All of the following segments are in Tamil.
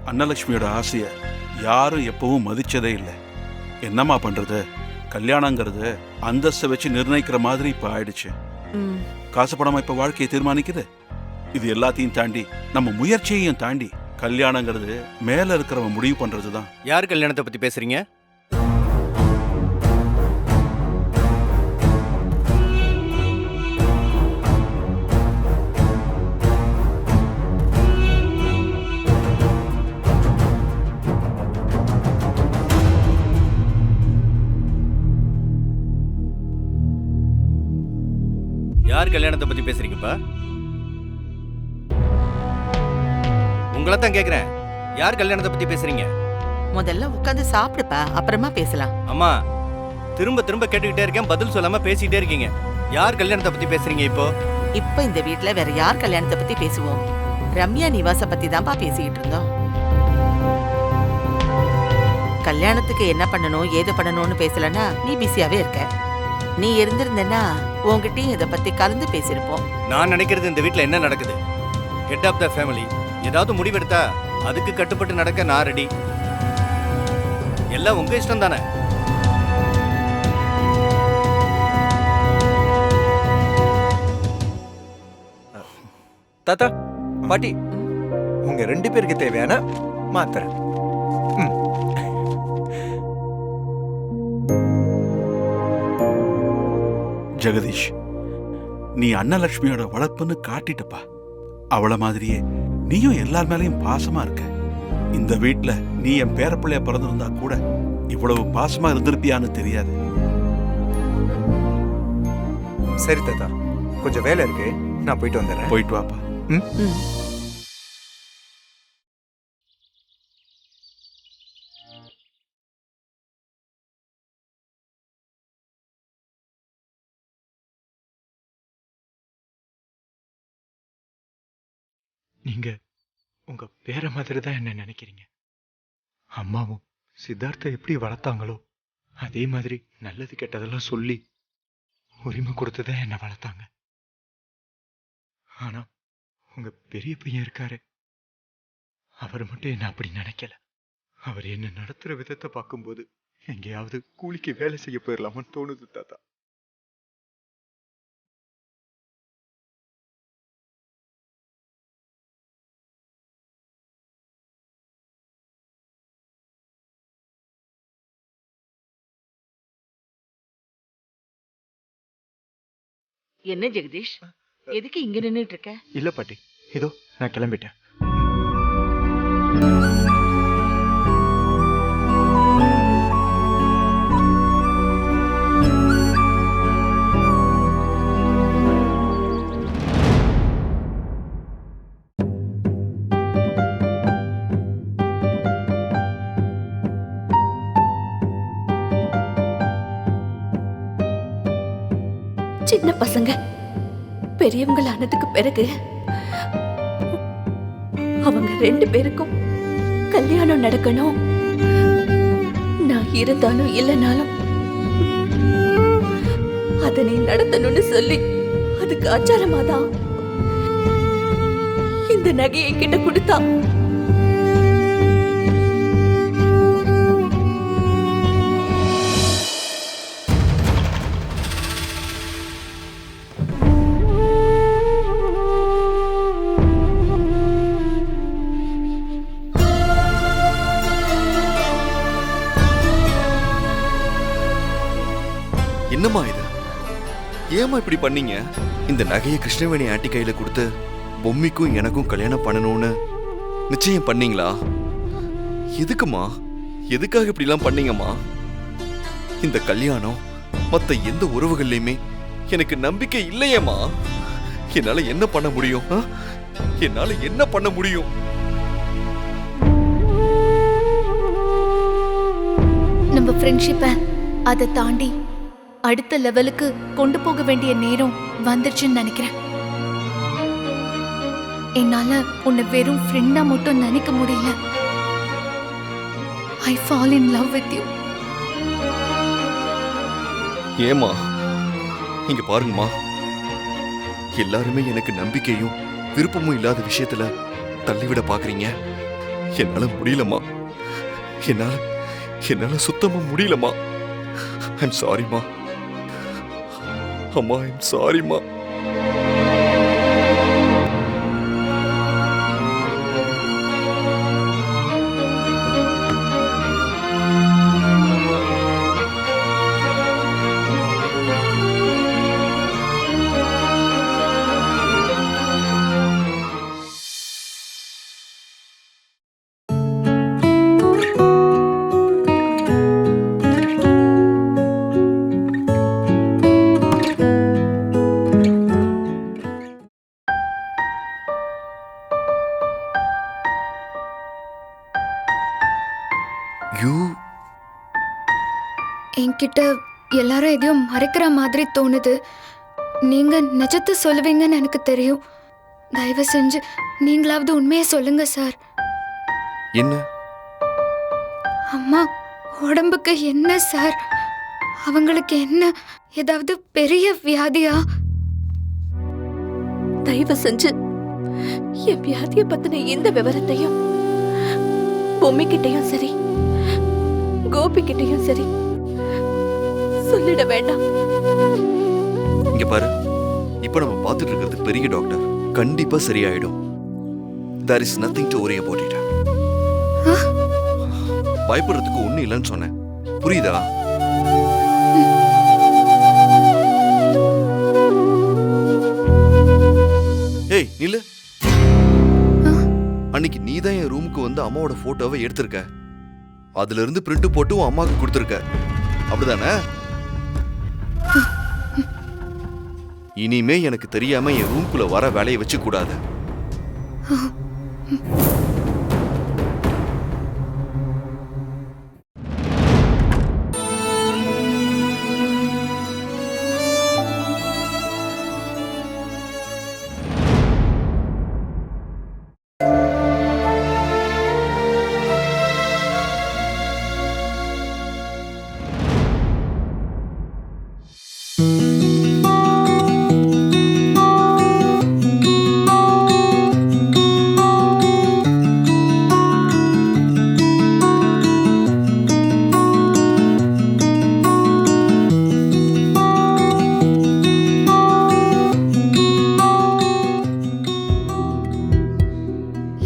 அன்னலட்சுமியோட ஆசைய யாரும் எப்பவும் மதிச்சதே இல்லை. என்னம்மா பண்றது? கல்யாணங்கிறது அந்தஸ்தை வச்சு நிர்ணயிக்கிற மாதிரி இப்ப ஆயிடுச்சு. காசு பணமா இப்ப வாழ்க்கையை தீர்மானிக்குது. இது எல்லாத்தையும் தாண்டி நம்ம முயற்சியையும் தாண்டி கல்யாணங்கிறது மேல இருக்கிறவன் முடிவு பண்றதுதான். யார் கல்யாணத்தை பத்தி பேசுறீங்க? யார் கல்யாணத்தை பத்தி பேசுறீங்கப்பா? உங்களை தான் கேக்குறேன். யார் கல்யாணத்தை பத்தி பேசுறீங்க? முதல்ல உட்கார்ந்து சாப்பிடுப்பா, அப்புறமா பேசலாம். அம்மா, திரும்ப திரும்ப கேட்டுக்கிட்டே இருக்கேன், பதில் சொல்லாம பேசிட்டே இருக்கீங்க. யார் கல்யாணத்தை பத்தி பேசுறீங்க இப்போ? இப்ப இந்த வீட்ல வேற யார் கல்யாணத்தை பத்தி பேசுவோம்? ரம்யா நிவாச பத்தி தான்ப்பா பேசிக்கிட்டு இருந்தோம். கல்யாணத்துக்கு என்ன பண்ணணும் ஏது பண்ணணும்னு பேசலன்னா நீ பிஸியாவே இருக்க. நீ இருந்திருந்தனா உங்ககிட்டயும் இதை பத்தி கலந்து பேசிருப்போம். நான் நினைக்கிறது இந்த வீட்ல என்ன நடக்குது? ஹெட் ஆஃப் த ஃபேமிலி ஏதாவது முடிவெடுத்தா அதுக்கு கட்டுப்பட்டு நடக்க நான் ரெடி. எல்லாம் உங்க இஷ்டம் தானே. தாத்தா, பாட்டி, உங்க 2 பேருக்கு தேவையான மாத்திரை. ஜெகதீஷ், நீ அன்னலட்சுமியோட வளர்ப்புன்னு காட்டிட்டப்பா. அவள மாதிரியே நீயும் எல்லார் மேலையும் பாசமா இருக்க. இந்த வீட்ல நீ என் பேரப்பிள்ளைய பிறந்திருந்தா கூட இவ்வளவு பாசமா இருந்திருப்பியான்னு தெரியாது. சரி தாத்தா, கொஞ்சம் வேலை இருக்கு, நான் போயிட்டு வந்துடுறேன். போயிட்டு வாப்பா. நீங்க உங்க பேர மாதிரி தான் என்ன நினைக்கிறீங்க. அம்மாவும் சித்தார்த்தை எப்படி வளர்த்தாங்களோ அதே மாதிரி நல்லது கெட்டதெல்லாம் சொல்லி உரிமை கொடுத்துதான் என்ன வளர்த்தாங்க. ஆனா உங்க பெரிய பையன் இருக்காரு, அவர் மட்டும் என்ன அப்படி நினைக்கல. அவர் என்ன நடத்துற விதத்தை பார்க்கும்போது எங்கேயாவது கூலிக்கு வேலை செய்ய போயிடலாமான்னு தோணுது தாத்தா. என்ன ஜெகதீஷ், எதுக்கு இங்க நின்னுட்டு இருக்க? இல்ல பாட்டி, இதோ நான் கிளம்பிட்டேன். சின்ன பசங்க பெரியவங்களானதுக்கு பிறகு அவங்க 2 பேருக்கும் கல்யாணம் நடக்கணும். நான் இருந்தாலும் இல்லைனாலும் அதை நீ நடத்தணும்னு சொல்லி அதுக்கு ஆச்சாரமாதான் இந்த நகையை கிட்ட கொடுத்தா. என்னம்மா இது? ஏமா இப்படி பண்ணீங்க? இந்த நகையை கிருஷ்ணவேணி ஆண்டி கையில கொடுத்து பொம்மிக்கும் எனக்கும் கல்யாணம் பண்ணணும்னு நிச்சயம் பண்ணீங்களா? எதுக்குமா? எதுக்காக இப்படி எல்லாம் பண்ணீங்கம்மா? இந்த கல்யாணம் மத்த எந்த உறவுகள்லயுமே எனக்கு நம்பிக்கை இல்லையேம்மா. என்னால என்ன பண்ண முடியும்? என்னால என்ன பண்ண முடியும்? நம்ம ஃப்ரெண்ட்ஷிப்பை அதை தாண்டி அடுத்த லெவலுக்கு கொண்டு போக வேண்டிய நேரம் வந்துருச்சுன்னு நினைக்கிறேன். என்னால உன்னை வெறும் ஃப்ரெண்டா மட்டும் நினைக்க முடியல. I fall in love with you. ஏமா, இங்க பாருங்கம்மா, எல்லாருமே எனக்கு நம்பிக்கையும் விருப்பமும் இல்லாத விஷயத்துல தள்ளிவிட பாக்குறீங்க. என்னால முடியலம்மா. என்னால என்னால சுத்தமா முடியலம்மா. ஐம் சாரிம்மா. அம்மா, ஐம் சாரிம்மா. யூ என்கிட்ட எல்லாரும் எதையும் மறைக்கிற மாதிரி தோணுது. நீங்க நிஜத்தை சொல்லுவீங்கன்னு எனக்கு தெரியும். தயவு செஞ்சு நீங்களாவது உண்மையை சொல்லுங்க சார். என்ன? அம்மா உடம்புக்கு என்ன சார்? அவங்களுக்கு என்ன ஏதாவது பெரிய வியாதியா? தயவு செஞ்சு என் வியாதிய பத்தின இந்த விவரத்தையும் பொம்மிக்கிட்டையும் சரி, கோபிக்கிட்டையும் சரி சொல்லிட வேண்டாம். இங்க பாரு, இப்ப நம்ம பார்த்துட்டு இருக்கிறது பெரிய டாக்டர். கண்டிப்பா சரியாயிடும். There is nothing to worry about it. பயப்படுறதுக்கு ஒண்ணு இல்லைன்னு சொன்னேன், புரியுதா? ஏய் நில்லு. அன்னைக்கு நீதான் என் ரூமுக்கு வந்து அம்மாவோட போட்டோவை எடுத்திருக்க. அதுல இருந்து பிரிண்ட் போட்டு உன் அம்மாவுக்கு கொடுத்துருக்க, அப்படிதானே? இனிமே எனக்கு தெரியாம என் ரூம்குள்ள வர வேலையை வச்சு கூடாது.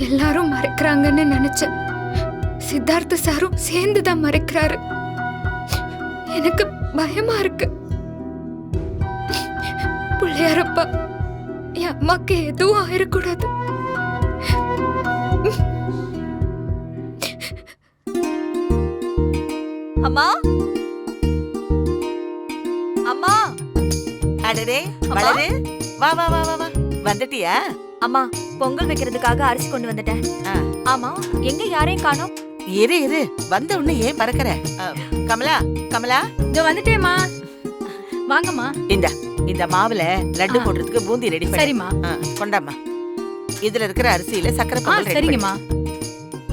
எல்லாரும் மறைக்கிறாங்கன்னு நினைச்சேன். சித்தார்த்த சாரும் சேர்ந்துதான் மறைக்கிறாரு. எனக்கு பயமா இருக்கு. பிள்ளையாரப்பா, என் அம்மாக்கு எதுவும் ஆயிடக்கூடாது. அம்மா, அம்மா, அடடே வளரு, வா வா வா வா வா. வந்துட்டியா? அம்மா, பொங்கல் வைக்கிறதுக்காக அரிசி கொண்டு வந்துட்டேன். ஆ. ஆமா, எங்க யாரையும் காணோம்? இரு இரு, வந்த உடனே ஏன் பறக்கற? கமலா, கமலா, இதோ வந்துட்டேம்மா. வாங்கம்மா. இந்த மாவுல லட்டு போடுறதுக்கு பூந்தி ரெடி பண்ணு. சரிம்மா. கொண்டாம்மா. இதுல இருக்கிற அரிசியில சக்கரை பொங்கல் ரெடி சரிங்கம்மா.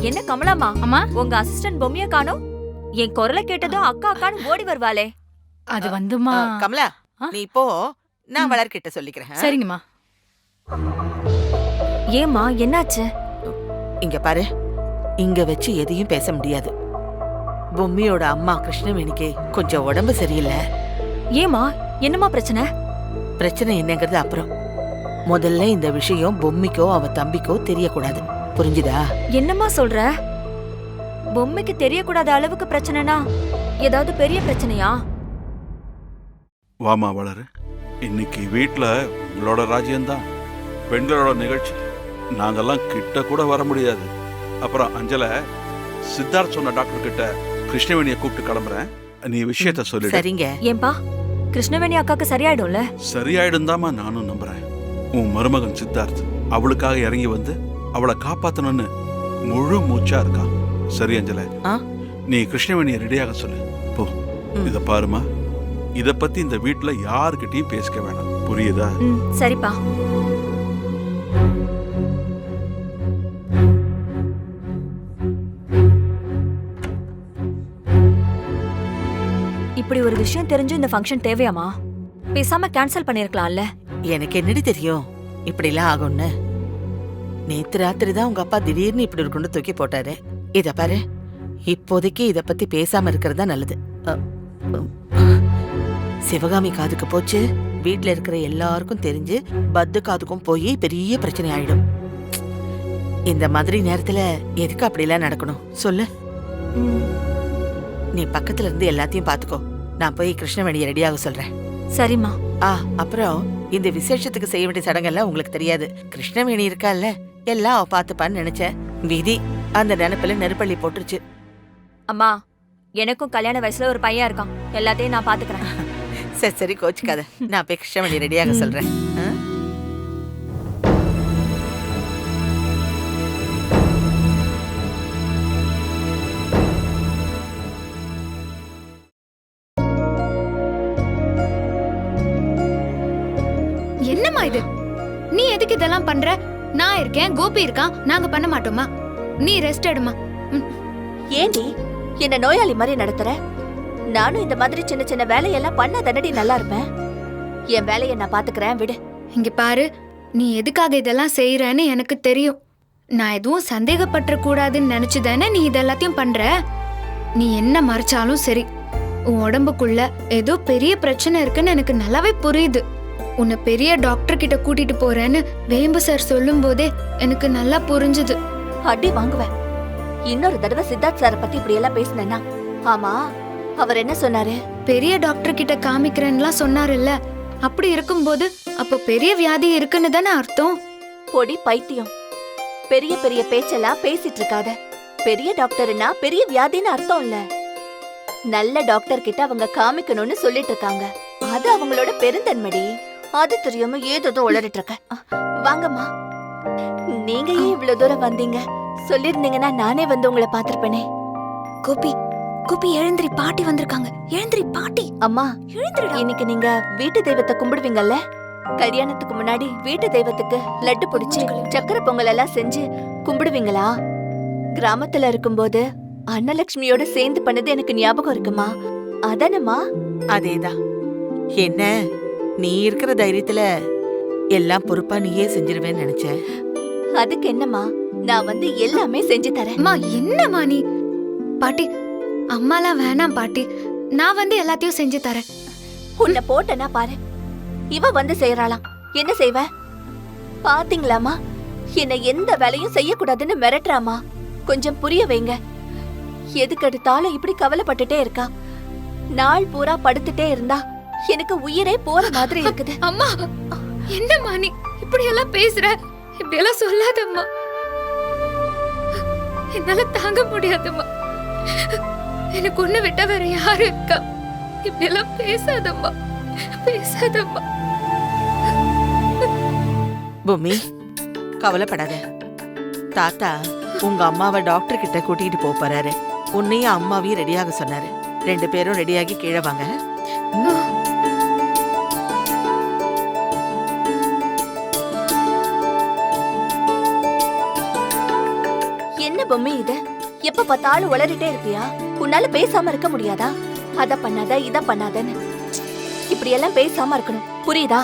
என்ன கமலாமா, அம்மா, உங்க அசிஸ்டன்ட் பொம்மைய காணோம்? என் குரலை கேட்டதும் அக்கா அக்கான்னு ஓடி வருவாளே. அது வந்துமா. கமலா, நீ இப்போ நான் வளர்கிட்ட சொல்லிக்கிறேன். சரிங்கம்மா. ஏமா, என்னாச்சு? இங்க பாரு, இங்க வச்சு எதையும் பேச முடியாது. பொம்மியோட அம்மா கிருஷ்ணவேணிக்கு கொஞ்சம் உடம்பு சரியில்லை. ஏமா, என்னமா பிரச்சனை? பிரச்சனை என்னங்கிறது அப்புறம். முதல்ல இந்த விஷயம் பொம்மிக்கோ அவ தம்பிக்கோ தெரியக்கூடாது, புரிஞ்சுதா? என்னம்மா சொல்ற? பொம்மைக்கு தெரியக்கூடாத அளவுக்கு பிரச்சனைனா ஏதாவது பெரிய பிரச்சனையா? வாமா வளரு, இன்னைக்கு வீட்டுல உங்களோட ராஜ்யம்தான், பெண்களோட நிகழ்ச்சி. நாங்கெல்லாம் கிட்ட கூட வர முடியாது. அப்புறம் அஞ்சல, சித்தார்த் சொன்ன டாக்டர் கிட்ட கிருஷ்ணவேணியை கூப்பிட்டு கிளம்புறேன். நீ விஷயத்த சொல்லிடு. சரிங்க. ஏன்பா, கிருஷ்ணவேணி அக்காக்கு சரியாயிடும்ல? சரியாயிடும் தாமா நானும் நம்புறேன். உன் மருமகன் சித்தார்த் அவளுக்காக இறங்கி வந்து அவளை காப்பாத்தணும்னு முழு மூச்சா இருக்கான். சரி அஞ்சல, நீ கிருஷ்ணவேணியை ரெடியாக சொல்லு. போ. இத பாருமா, இத பத்தி இந்த வீட்டுல யாருக்கிட்டையும் பேசிக்க வேணாம், புரியுதா? சரிப்பா. இப்படி ஒரு விஷயம் தெரிஞ்சு இந்த ஃபங்க்ஷன் தேவையாமா? பேசாம கேன்சல் பண்ணிருக்கலாம்ல. எனக்கு என்னடி தெரியும் இப்படிலாம் ஆகும்னு? நேத்து ராத்திரி தான் உங்க அப்பா திடீர்னு இப்படி இருக்குன்னு தூக்கி போட்டாரு. இத பாரு, இப்போதைக்கு இத பத்தி பேசாம இருக்கிறது தான் நல்லது. சிவகாமி காதுக்கு போச்சு, வீட்ல இருக்கிற எல்லாருக்கும் தெரிஞ்சு பத்து காதுக்கும் போய் பெரிய பிரச்சனை ஆயிடும். இந்த மாதிரி நேரத்துல எதுக்கு அப்படிலாம் நடக்கணும் சொல்லு? நீ பக்கத்துல இருந்து எல்லாத்தையும் பாத்துக்கோ. நான் போய் கிருஷ்ணவேணியை ரெடியாக சொல்றேன். சரிம்மா. அப்புறம் இந்த விசேஷத்துக்கு செய்ய வேண்டிய சடங்கெல்லாம் உங்களுக்கு தெரியாது. கிருஷ்ணவேணி இருக்கால்ல, எல்லாம் அவ பாத்துப்பான்னு நினைச்சேன். விதி அந்த நினைப்புல நெருப்பள்ளி போட்டுருச்சு. அம்மா, எனக்கும் கல்யாண வயசுல ஒரு பையன் இருக்கான். எல்லாத்தையும் நான் பாத்துக்கிறேன். சரி சரி, கோச்சுக்காத. நான் போய் கிருஷ்ணவேணி ரெடியாக சொல்றேன். என்னம்மா இது? நீ எதுக்கு இதெல்லாம் பண்ற? நான் இருக்கேன், கோபி இருக்கான், நாங்க பண்ண மாட்டோமா? நீ ரெஸ்ட் எடுமா. ஏண்டி என்ன நோயாளி மாதிரி நடத்துற? நானும் இந்த மாதிரி சின்ன சின்ன வேலையெல்லாம் பண்ண தன்னடி நல்லா இருப்பேன். என் வேலையை நான் பாத்துக்கிறேன், விடு. இங்க பாரு, நீ எதுக்காக இதெல்லாம் செய்யறன்னு எனக்கு தெரியும். நான் எதுவும் சந்தேகப்பட்ட கூடாதுன்னு நினைச்சுதானே நீ இதெல்லாத்தையும் பண்ற. நீ என்ன மறைச்சாலும் சரி, உன் உடம்புக்குள்ள ஏதோ பெரிய பிரச்சனை இருக்குன்னு எனக்கு நல்லாவே புரியுது. உன்னை பெரிய டாக்டர் கிட்ட கூட்டிட்டு போறேன்னு வேம்பு சார் சொல்லும் போதே எனக்கு நல்லா புரிஞ்சுது. அடி வாங்குவேன். இன்னொரு தடவை சித்தார்த் சாரை பத்தி இப்படி எல்லாம் பேசினேன்னா? ஆமா, அவர் என்ன சொன்னாரு? பெரிய டாக்டர் கிட்ட காமிக்கிறேன்னுலாம் சொன்னாருல்ல. அப்படி இருக்கும்போது அப்போ பெரிய வியாதி இருக்குன்னு தானே அர்த்தம்? பொடி பைத்தியம், பெரிய பெரிய பேச்செல்லாம் பேசிட்டு இருக்காத. பெரிய டாக்டர்னா பெரிய வியாதின்னு அர்த்தம் இல்ல. நல்ல டாக்டர் கிட்ட அவங்க காமிக்கணும்னு சொல்லிட்டு இருக்காங்க. அது அவங்களோட பெருந்தன்மடி. அது தெரியாம ஏதோ உளறிட்டு இருக்க. வாங்கம்மா. நீங்க ஏன் இவ்வளவு தூரம் வந்தீங்க? சொல்லிருந்தீங்கன்னா நானே வந்து உங்களை பாத்திருப்பேனே. கோபி, கோபி எழுந்திரி, பாட்டி வந்திருக்காங்க. எழுந்திரி பாட்டி. அம்மா எழுந்திரிடா. இன்னைக்கு நீங்க வீட்டு தெய்வத்தை கும்பிடுவீங்கல்ல? கல்யாணத்துக்கு முன்னாடி வீட்டு தெய்வத்துக்கு லட்டு பிடிச்சு சக்கரை பொங்கல் எல்லாம் செஞ்சு கும்பிடுவீங்களா? கிராமத்துல இருக்கும்போது அன்னலட்சுமியோட சேர்ந்து பண்ணது எனக்கு ஞாபகம் இருக்குமா? அதானம்மா? அதேதான். என்ன நீ இருக்கிற தைரியத்துல எல்லாம் பொறுப்பா நீயே செஞ்சிருவேன்னு நினைச்சேன். அதுக்கு என்னம்மா, நான் வந்து எல்லாமே செஞ்சு தரேன். அம்மா என்னம்மா நீ? பாட்டி, அம்மாலாம் வேணாம் பாட்டி, நான் வந்து எல்லாத்தையும் செஞ்சு தரேன். உன்னை போட்டனா பாரு, இவ வந்து செய்யறாளாம். என்ன செய்வ? பாத்தீங்களாமா, என்ன எந்த வேலையும் செய்யக்கூடாதுன்னு மிரட்டுறாமா. கொஞ்சம் புரிய வைங்க. எதுக்கு எடுத்தாலும் இப்படி கவலைப்பட்டுட்டே இருக்கா. நாள் பூரா படுத்துட்டே இருந்தா எனக்கு உயிரே போற மாதிரி இருக்குது. அம்மா என்னம்மா நீ இப்படி எல்லாம் பேசுற? இப்படி எல்லாம் சொல்லாதம்மா, என்னால தாங்க முடியாதம்மா. எனக்கு ஒண்ணு விட்ட வேற யாரு இருக்கா? இப்படி எல்லாம் பேசாதம்மா, பேசாதம்மா. பூமி, கவலைப்படாத. தாத்தா உங்க அம்மாவை டாக்டர் கிட்ட கூட்டிட்டு போறாரு. உன்னையும் அம்மாவையும் ரெடியாக சொன்னாரு. 2 பேரும் ரெடியாகி கீழே வாங்க. என்ன பொம்மை இது? எப்ப பார்த்தாலும் உளறிட்டே இருப்பியா? உன்னால பேசாம இருக்க முடியாதா? அத பண்ணாத இத பண்ணாதன்னு இப்படி எல்லாம் பேசாம இருக்கணும், புரியுதா?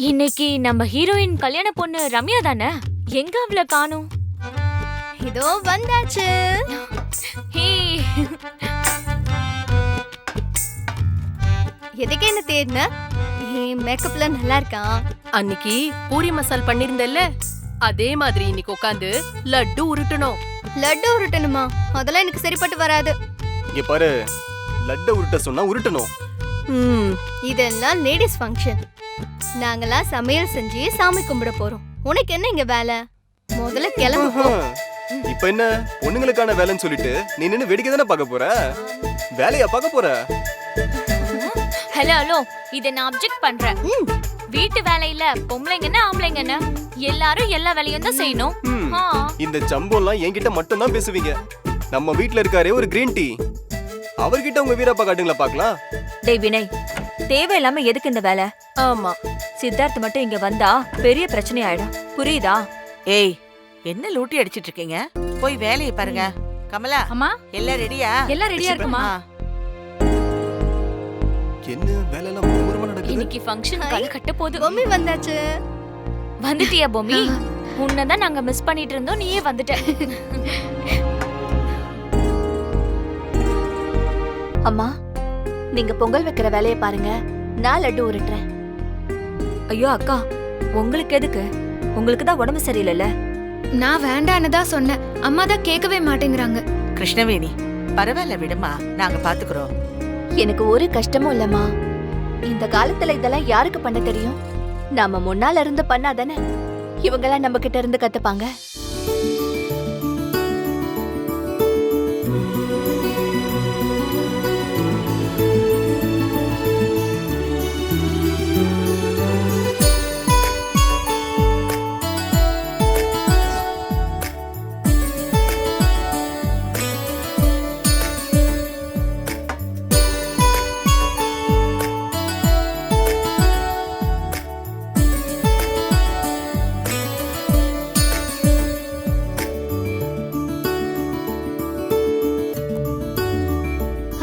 இன்னைக்கு நம்ம ஹீரோயின் கல்யாண பொண்ணு ரம்யா தானே? எங்க அவளை காணோம்? இதோ வந்தாச்சு. எதுக்கு என்ன தேடின? மேக்கப்ல நல்லா இருக்கான். அன்னைக்கு பூரி மசால் பண்ணிருந்தல்ல, அதே மாதிரி இன்னைக்கு உட்காந்து லட்டு உருட்டணும். லட்டு உருட்டணுமா? அதெல்லாம் எனக்கு சரிப்பட்டு வராது. இங்க பாரு, லட்டு உருட்ட சொன்னா உருட்டணும். இதெல்லாம் லேடிஸ் ஃபங்க்ஷன். நாங்கெல்லாம் சமையல் செஞ்சு சாமி கும்பிட போறோம். உனக்கு என்ன இங்க வேலை? முதல்ல கிளம்பு போ. இப்ப என்ன பொண்ணுங்களுக்கான வேலைன்னு சொல்லிட்டு நீ நின்னு வேடிக்கை தானே பார்க்க போற? வேலையா பார்க்க போற? ஹலோ ஹலோ, இத நான் அப்ஜெக்ட் பண்றேன். வீட்டு வேலையில பொம்பளைங்கன்னா ஆம்பளைங்கன்னா எல்லாரும் எல்லா வேலையும் தான் செய்யணும். இந்த சம்பவம்லாம் என்கிட்ட மட்டும் தான் பேசுவீங்க. நம்ம வீட்ல இருக்காரே ஒரு கிரீன் டீ, அவர்கிட்ட உங்க வீரப்பா காட்டுங்களா பார்க்கலாம். டேய் வினய், தேவையில்லாம எதுக்கு இந்த வேலை? ஆமா, சித்தார்த் மட்டும் இங்க வந்தா பெரிய பிரச்சனை ஆயிடும், புரியுதா? ஏய், என்ன லூட்டி அடிச்சிட்டு இருக்கீங்க? போய் வேலையை பாருங்க. கமலா, அம்மா எல்லாம் ரெடியா? எல்லாம் ரெடியா இருக்குமா? என்ன வேலை எல்லாம் மும்முரமா நடக்குது? இன்னைக்கு ஃபங்க்ஷன் கலை கட்ட போகுது. பொம்மி வந்தாச்சு. வந்துட்டியா பொம்மி? உன்னதான் நாங்க மிஸ் பண்ணிட்டு இருந்தோம், நீயே வந்துட்ட. அம்மா, நீங்க பொங்கல் வைக்கிற வேலையை பாருங்க, நான் லட்டு உருட்டுறேன். ஐயோ அக்கா, உங்களுக்கு எதுக்கு? உங்களுக்கு தான் உடம்பு சரியில்லைல்ல. நான் வேண்டான்னு தான் சொன்னேன். அம்மா தான் கேட்கவே மாட்டேங்கிறாங்க. கிருஷ்ணவேணி, பரவாயில்ல விடுமா, நாங்க பாத்துக்கிறோம். எனக்கு ஒரு கஷ்டமும் இல்லம்மா. இந்த காலத்துல இதெல்லாம் யாருக்கு பண்ண தெரியும்? நாம முன்னால இருந்து பண்ணாதானே இவங்கெல்லாம் நம்ம கிட்ட இருந்து கத்துப்பாங்க.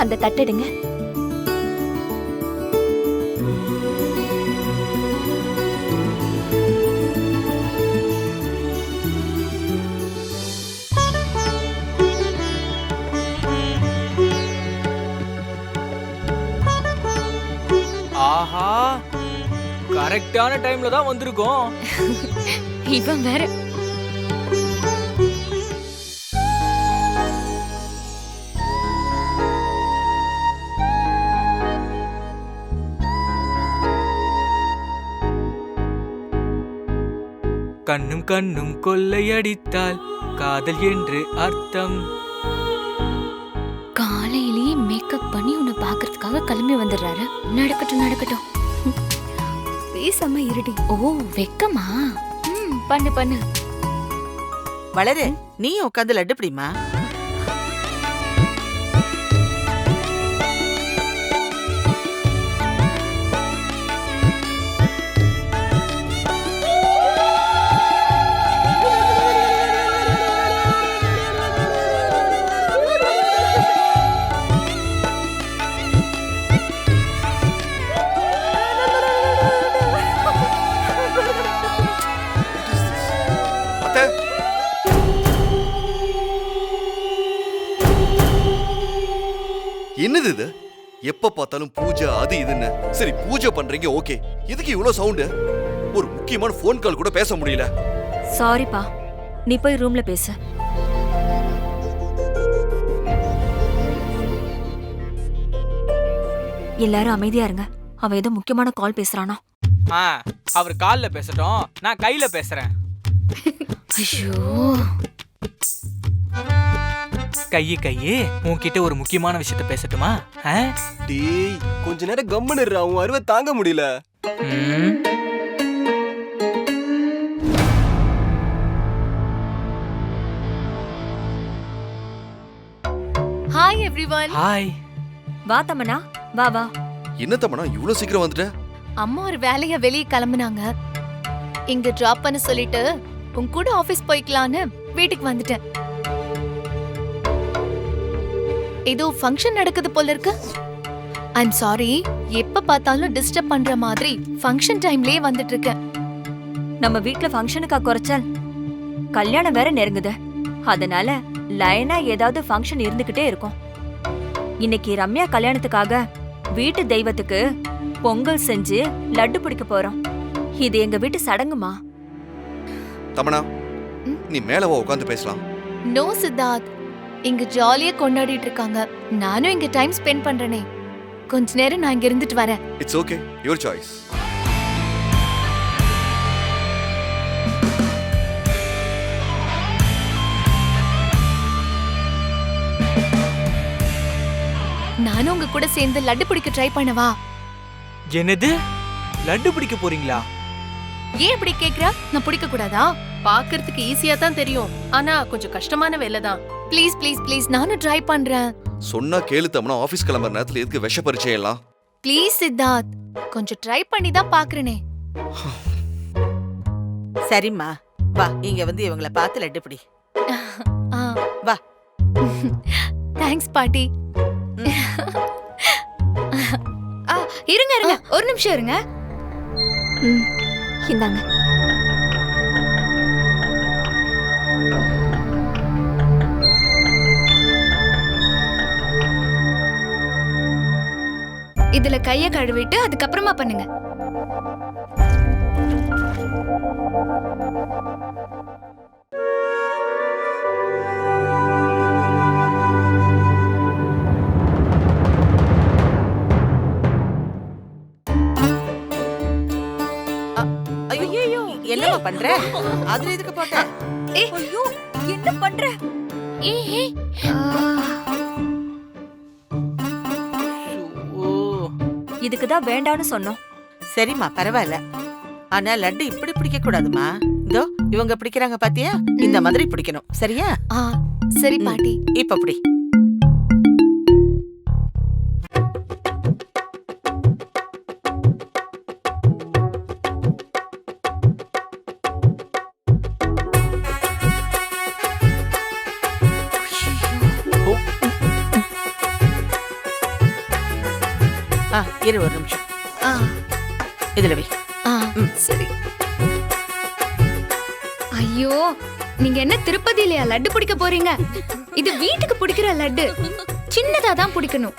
அந்த தட்டெடுங்க. ஆஹா, கரெக்டான டைம்ல தான் வந்திருக்கோம். இவன் வேற. கண்ணும் கண்ணும் கொள்ளையடித்தால் காதல் என்று அர்த்தம். காலையிலேயே மேக்கப் பண்ணி உன்னை பாக்குறதுக்காக கிளம்பி வந்துடுறாரு. நடக்கட்டும் நடக்கட்டும். பேசாம இருடி. ஓ வெக்கமா? பண்ணு பண்ணு. வளரு, நீ உட்காந்து லட்டு பிடிமா. என்னது இது? எப்ப பார்த்தாலும் பூஜை அது இதுன்னு. சரி பூஜை பண்றீங்க ஓகே, எதுக்கு இவ்வளவு சவுண்டு? ஒரு முக்கியமான ஃபோன் கால் கூட பேச முடியல. சாரிப்பா, நீ போய் ரூம்ல பேசு. எல்லாரும் அமைதியா இருங்க. அவன் ஏதோ முக்கியமான கால் பேசுறானா? அவர் கால்ல பேசட்டும், நான் கையில பேசுறேன். ஐயோ, கையே உன்கிட்ட ஒரு முக்கியமான விஷயத்த பேசட்டுமா? டேய், கொஞ்ச நேரம் கம்முன்னு இரு, அவன் அருவை தாங்க முடியல. Hi everyone. ஹாய். வா தமனா, வா வா. என்ன தமனா இவ்வளவு சீக்கிரம் வந்துட்ட? அம்மா ஒரு வேலையா வெளியே கிளம்புனாங்க. இங்க டிராப் பண்ண சொல்லிட்டு உன் கூட ஆபீஸ் போய்க்கலான்னு வீட்டுக்கு வந்துட்டேன். ஏதோ ஃபங்க்ஷன் நடக்குது போல இருக்கு. ஐம் சாரி, எப்ப பார்த்தாலும் டிஸ்டர்ப் பண்ற மாதிரி ஃபங்க்ஷன் டைம்லயே வந்துட்டு இருக்கேன். நம்ம வீட்ல ஃபங்க்ஷனுக்கா குறைச்சல்? கல்யாணம் வேற நெருங்குது. அதனால லைனா ஏதாவது ஃபங்க்ஷன் இருந்துகிட்டே இருக்கும். இன்னைக்கு ரம்யா கல்யாணத்துக்காக வீட்டு தெய்வத்துக்கு பொங்கல் செஞ்சு லட்டு பிடிக்க போறோம். இது எங்க வீட்டு சடங்குமா. தமனா, நீ மேல வா, உட்கார்ந்து பேசலாம். நோ சித்தார்த், இங்க ஜாலியா கொண்டாடிட்டு இருக்காங்க. நானும் இங்க டைம் ஸ்பெண்ட் பண்றேனே. கொஞ்ச நேரம் நான் இங்க இருந்துட்டு வரேன். It's okay, your choice. நானும் உங்க கூட சேர்ந்து லட்டு பிடிக்க ட்ரை பண்ணவா? என்னது, லட்டு பிடிக்க போறீங்களா? ஏன் இப்படி கேக்குற? நான் பிடிக்க கூடாதா? பாக்குறதுக்கு ஈஸியா தான் தெரியும், ஆனா கொஞ்சம் கஷ்டமான வேலை தான். ப்ளீஸ் ப்ளீஸ் ப்ளீஸ், நானும் ட்ரை பண்றேன். சொன்னா கேளு தமனா, ஆபீஸ் கிளம்புற நேரத்துல எதுக்கு விஷ பரிச்சை எல்லாம்? ப்ளீஸ் சித்தார்த், கொஞ்சம் ட்ரை பண்ணி தான் பாக்குறேனே. சரிம்மா, வா இங்க வந்து இவங்கள பார்த்து லட்டு பிடி. வா. தேங்க்ஸ் பாட்டி. இருங்க இருங்க, ஒரு நிமிஷம் இருங்க. இந்தாங்க. இதுல கைய கழுவிட்டு அதுக்கப்புறமா பண்ணுங்க. ஐயோ என்னமா பண்ற? அதுல எதுக்கு போட்ட? ஐயோ என்ன பண்ற? இதுக்கு தான் வேண்டான்னு சொன்னோம். சரிம்மா பரவாயில்ல. ஆனா லட்டு இப்படி பிடிக்க கூடாதுமா. இதோ இவங்க பிடிக்கிறாங்க பாத்தியா, இந்த மாதிரி பிடிக்கணும். சரியா? சரி பாட்டி. இப்ப பிடி. இரு ஒரு நிமிஷம். இதுல வை. சரி. ஐயோ, நீங்க என்ன திருப்பதியிலயா லட்டு பிடிக்க போறீங்க? இது வீட்டுக்கு பிடிக்கிற லட்டு. சின்னதா தான் பிடிக்கணும்.